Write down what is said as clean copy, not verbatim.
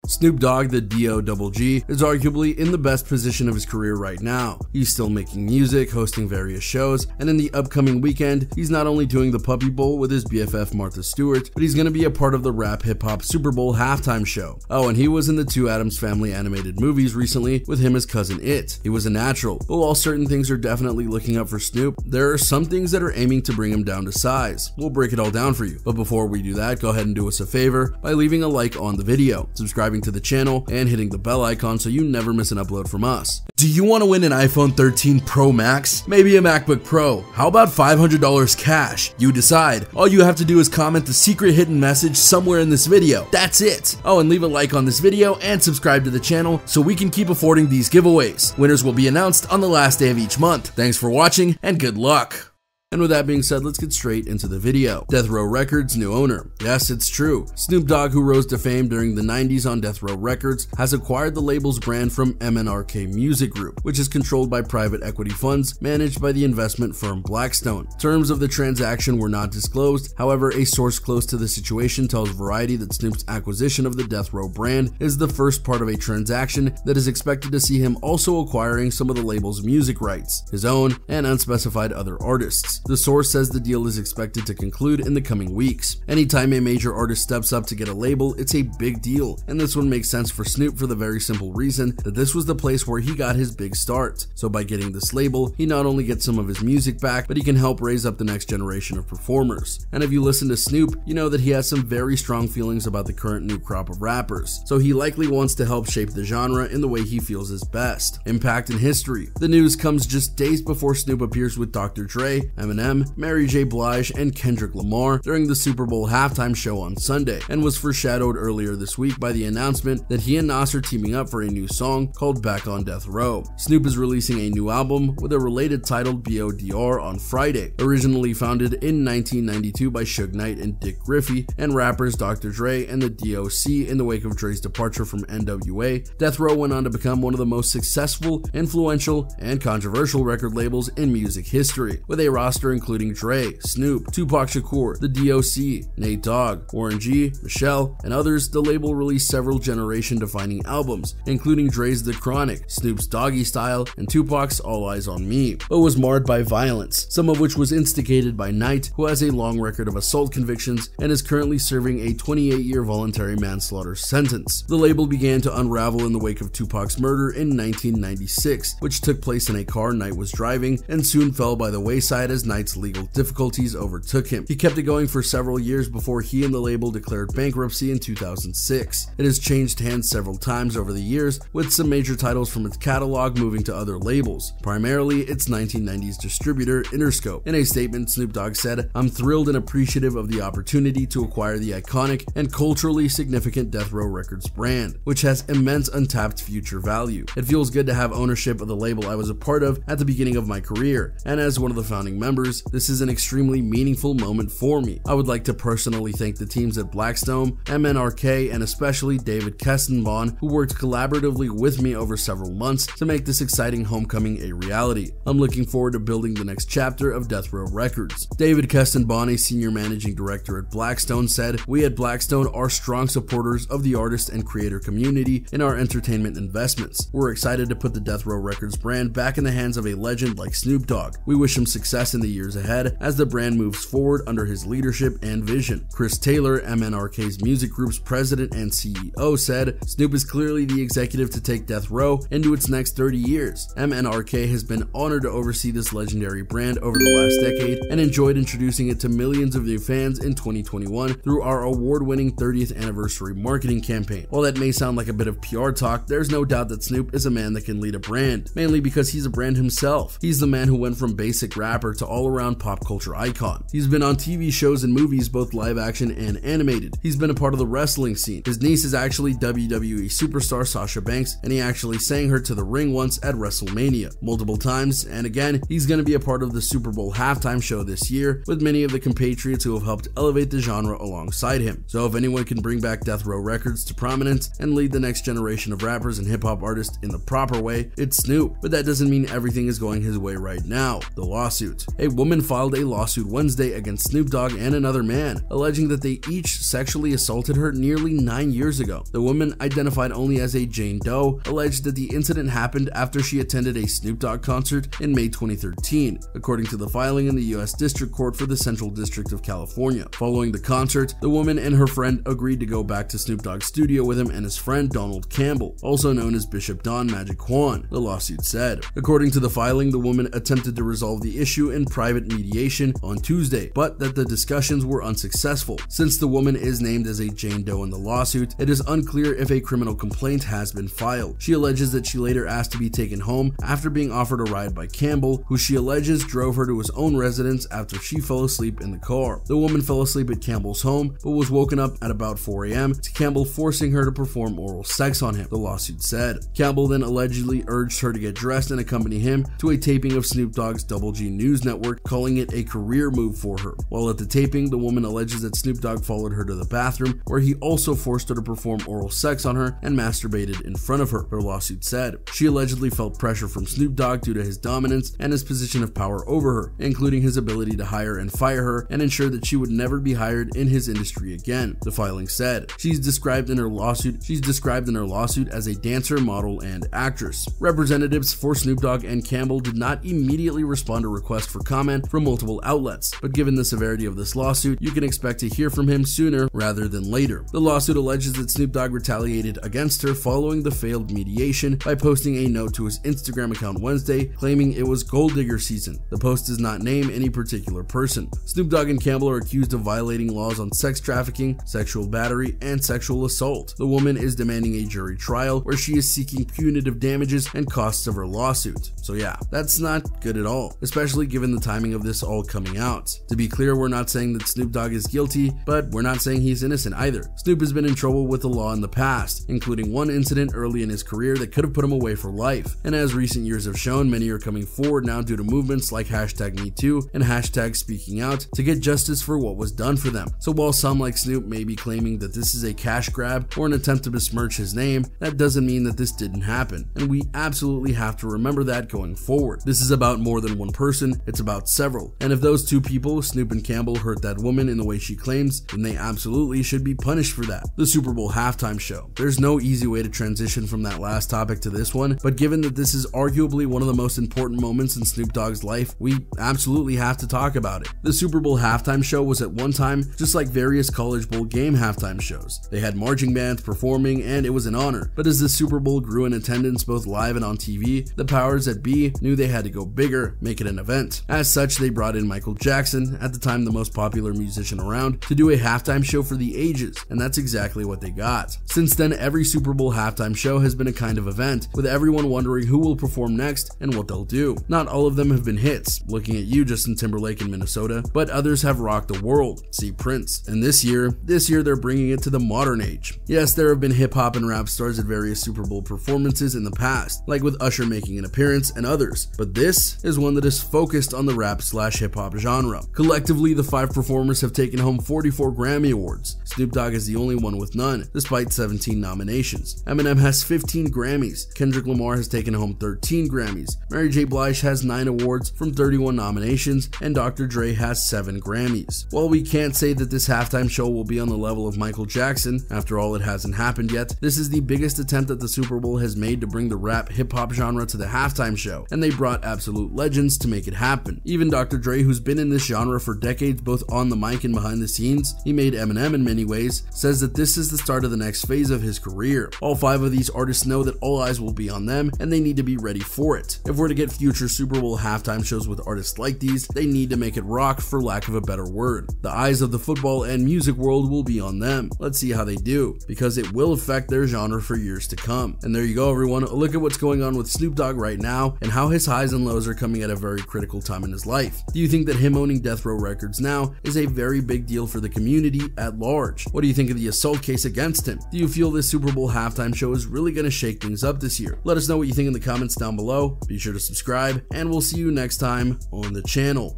Snoop Dogg, the D.O.G.G., is arguably in the best position of his career right now. He's still making music, hosting various shows, and in the upcoming weekend, he's not only doing the Puppy Bowl with his BFF Martha Stewart, but he's going to be a part of the rap hip-hop Super Bowl halftime show. Oh, and he was in the two Addams Family animated movies recently with him as Cousin It. He was a natural, but while certain things are definitely looking up for Snoop, there are some things that are aiming to bring him down to size. We'll break it all down for you, but before we do that, go ahead and do us a favor by leaving a like on the video, subscribing to the channel, and hitting the bell icon so you never miss an upload from us. Do you want to win an iPhone 13 Pro Max? Maybe a MacBook Pro? How about $500 cash? You decide. All you have to do is comment the secret hidden message somewhere in this video. That's it. Oh, and leave a like on this video and subscribe to the channel so we can keep affording these giveaways. Winners will be announced on the last day of each month. Thanks for watching and good luck. And with that being said, let's get straight into the video. Death Row Records' new owner. Yes, it's true. Snoop Dogg, who rose to fame during the 90s on Death Row Records, has acquired the label's brand from MNRK Music Group, which is controlled by private equity funds managed by the investment firm Blackstone. Terms of the transaction were not disclosed. However, a source close to the situation tells Variety that Snoop's acquisition of the Death Row brand is the first part of a transaction that is expected to see him also acquiring some of the label's music rights, his own and unspecified other artists. The source says the deal is expected to conclude in the coming weeks. Anytime a major artist steps up to get a label, it's a big deal, and this one makes sense for Snoop for the very simple reason that this was the place where he got his big start. So by getting this label, he not only gets some of his music back, but he can help raise up the next generation of performers. And if you listen to Snoop, you know that he has some very strong feelings about the current new crop of rappers, so he likely wants to help shape the genre in the way he feels is best. Impact and history. The news comes just days before Snoop appears with Dr. Dre, Eminem, Mary J. Blige, and Kendrick Lamar during the Super Bowl halftime show on Sunday, and was foreshadowed earlier this week by the announcement that he and Nas are teaming up for a new song called Back on Death Row. Snoop is releasing a new album with a related title, BODR, on Friday. Originally founded in 1992 by Suge Knight and Dick Griffey and rappers Dr. Dre and the DOC in the wake of Dre's departure from NWA, Death Row went on to become one of the most successful, influential, and controversial record labels in music history, with a roster including Dre, Snoop, Tupac Shakur, the DOC, Nate Dogg, Warren G, Michelle, and others. The label released several generation-defining albums, including Dre's The Chronic, Snoop's Doggy Style, and Tupac's All Eyes on Me, but was marred by violence, some of which was instigated by Knight, who has a long record of assault convictions and is currently serving a 28-year voluntary manslaughter sentence. The label began to unravel in the wake of Tupac's murder in 1996, which took place in a car Knight was driving, and soon fell by the wayside as Knight's legal difficulties overtook him. He kept it going for several years before he and the label declared bankruptcy in 2006. It has changed hands several times over the years, with some major titles from its catalog moving to other labels, primarily its 1990s distributor Interscope. In a statement, Snoop Dogg said, "I'm thrilled and appreciative of the opportunity to acquire the iconic and culturally significant Death Row Records brand, which has immense untapped future value. It feels good to have ownership of the label I was a part of at the beginning of my career, and as one of the founding members, this is an extremely meaningful moment for me. I would like to personally thank the teams at Blackstone, MNRK, and especially David Kestenbaum, who worked collaboratively with me over several months to make this exciting homecoming a reality. I'm looking forward to building the next chapter of Death Row Records." David Kestenbaum, a senior managing director at Blackstone, said, "We at Blackstone are strong supporters of the artist and creator community in our entertainment investments. We're excited to put the Death Row Records brand back in the hands of a legend like Snoop Dogg. We wish him success in the years ahead as the brand moves forward under his leadership and vision." Chris Taylor, MNRK's music group's president and CEO, said, "Snoop is clearly the executive to take Death Row into its next 30 years. MNRK has been honored to oversee this legendary brand over the last decade and enjoyed introducing it to millions of new fans in 2021 through our award-winning 30th anniversary marketing campaign. While that may sound like a bit of PR talk, there's no doubt that Snoop is a man that can lead a brand, mainly because he's a brand himself. He's the man who went from basic rapper to all-around pop culture icon. He's been on TV shows and movies, both live action and animated. He's been a part of the wrestling scene. His niece is actually WWE superstar Sasha Banks, and he actually sang her to the ring once at WrestleMania multiple times, and again, he's going to be a part of the Super Bowl halftime show this year, with many of the compatriots who have helped elevate the genre alongside him. So if anyone can bring back Death Row Records to prominence and lead the next generation of rappers and hip-hop artists in the proper way, it's Snoop. But that doesn't mean everything is going his way right now. The lawsuit. A woman filed a lawsuit Wednesday against Snoop Dogg and another man, alleging that they each sexually assaulted her nearly 9 years ago. The woman, identified only as a Jane Doe, alleged that the incident happened after she attended a Snoop Dogg concert in May 2013, according to the filing in the U.S. District Court for the Central District of California. Following the concert, the woman and her friend agreed to go back to Snoop Dogg's studio with him and his friend Donald Campbell, also known as Bishop Don Magic Juan, the lawsuit said. According to the filing, the woman attempted to resolve the issue in private mediation on Tuesday, but that the discussions were unsuccessful. Since the woman is named as a Jane Doe in the lawsuit, it is unclear if a criminal complaint has been filed. She alleges that she later asked to be taken home after being offered a ride by Campbell, who she alleges drove her to his own residence after she fell asleep in the car. The woman fell asleep at Campbell's home, but was woken up at about 4 a.m. to Campbell forcing her to perform oral sex on him, the lawsuit said. Campbell then allegedly urged her to get dressed and accompany him to a taping of Snoop Dogg's Double G News Network, calling it a career move for her. While at the taping, the woman alleges that Snoop Dogg followed her to the bathroom, where he also forced her to perform oral sex on her and masturbated in front of her, the lawsuit said. She allegedly felt pressure from Snoop Dogg due to his dominance and his position of power over her, including his ability to hire and fire her and ensure that she would never be hired in his industry again, the filing said. She's described in her lawsuit as a dancer, model, and actress. Representatives for Snoop Dogg and Campbell did not immediately respond to requests for comment from multiple outlets, but given the severity of this lawsuit, you can expect to hear from him sooner rather than later. The lawsuit alleges that Snoop Dogg retaliated against her following the failed mediation by posting a note to his Instagram account Wednesday claiming it was gold digger season. The post does not name any particular person. Snoop Dogg and Campbell are accused of violating laws on sex trafficking, sexual battery, and sexual assault. The woman is demanding a jury trial where she is seeking punitive damages and costs of her lawsuit. So yeah, that's not good at all, especially given the timing of this all coming out. To be clear, we're not saying that Snoop Dogg is guilty, but we're not saying he's innocent either. Snoop has been in trouble with the law in the past, including one incident early in his career that could have put him away for life. And as recent years have shown, many are coming forward now due to movements like #MeToo and #Speaking Out to get justice for what was done for them. So while some like Snoop may be claiming that this is a cash grab or an attempt to besmirch his name, that doesn't mean that this didn't happen. And we absolutely have to remember that going forward. This is about more than one person, it's about several. And if those two people, Snoop and Campbell, hurt that woman in the way she claims, then they absolutely should be punished for that. The Super Bowl halftime show. There's no easy way to transition from that last topic to this one, but given that this is arguably one of the most important moments in Snoop Dogg's life, we absolutely have to talk about it. The Super Bowl halftime show was at one time just like various college bowl game halftime shows. They had marching bands performing and it was an honor, but as the Super Bowl grew in attendance both live and on TV, the powers that be knew they had to go bigger, make it an event. As such, they brought in Michael Jackson, at the time the most popular musician around, to do a halftime show for the ages, and that's exactly what they got. Since then, every Super Bowl halftime show has been a kind of event, with everyone wondering who will perform next and what they'll do. Not all of them have been hits, looking at you Justin Timberlake in Minnesota, but others have rocked the world, see Prince. And this year they're bringing it to the modern age. Yes, there have been hip-hop and rap stars at various Super Bowl performances in the past, like with Usher making an appearance and others, but this is one that is focused on the rap/hip-hop genre. Collectively, the 5 performers have taken home 44 Grammy Awards. Snoop Dogg is the only one with none, despite 17 nominations. Eminem has 15 Grammys, Kendrick Lamar has taken home 13 Grammys, Mary J. Blige has 9 awards from 31 nominations, and Dr. Dre has 7 Grammys. While we can't say that this halftime show will be on the level of Michael Jackson, after all it hasn't happened yet, this is the biggest attempt that the Super Bowl has made to bring the rap hip-hop genre to the halftime show, and they brought absolute legends to make it happen. Even Dr. Dre, who's been in this genre for decades both on the mic and behind the scenes, he made Eminem in many ways, says that this is the start of the next phase of his career. All 5 of these artists know that all eyes will be on them, and they need to be ready for it. If we're to get future Super Bowl halftime shows with artists like these, they need to make it rock, for lack of a better word. The eyes of the football and music world will be on them. Let's see how they do, because it will affect their genre for years to come. And there you go, everyone. A look at what's going on with Snoop Dogg right now and how his highs and lows are coming at a very critical time in his life. Do you think that him owning Death Row Records now is a very big deal for the community at large? What do you think of the assault case against him? Do you feel this Super Bowl halftime show is really going to shake things up this year? Let us know what you think in the comments down below. Be sure to subscribe, and we'll see you next time on the channel.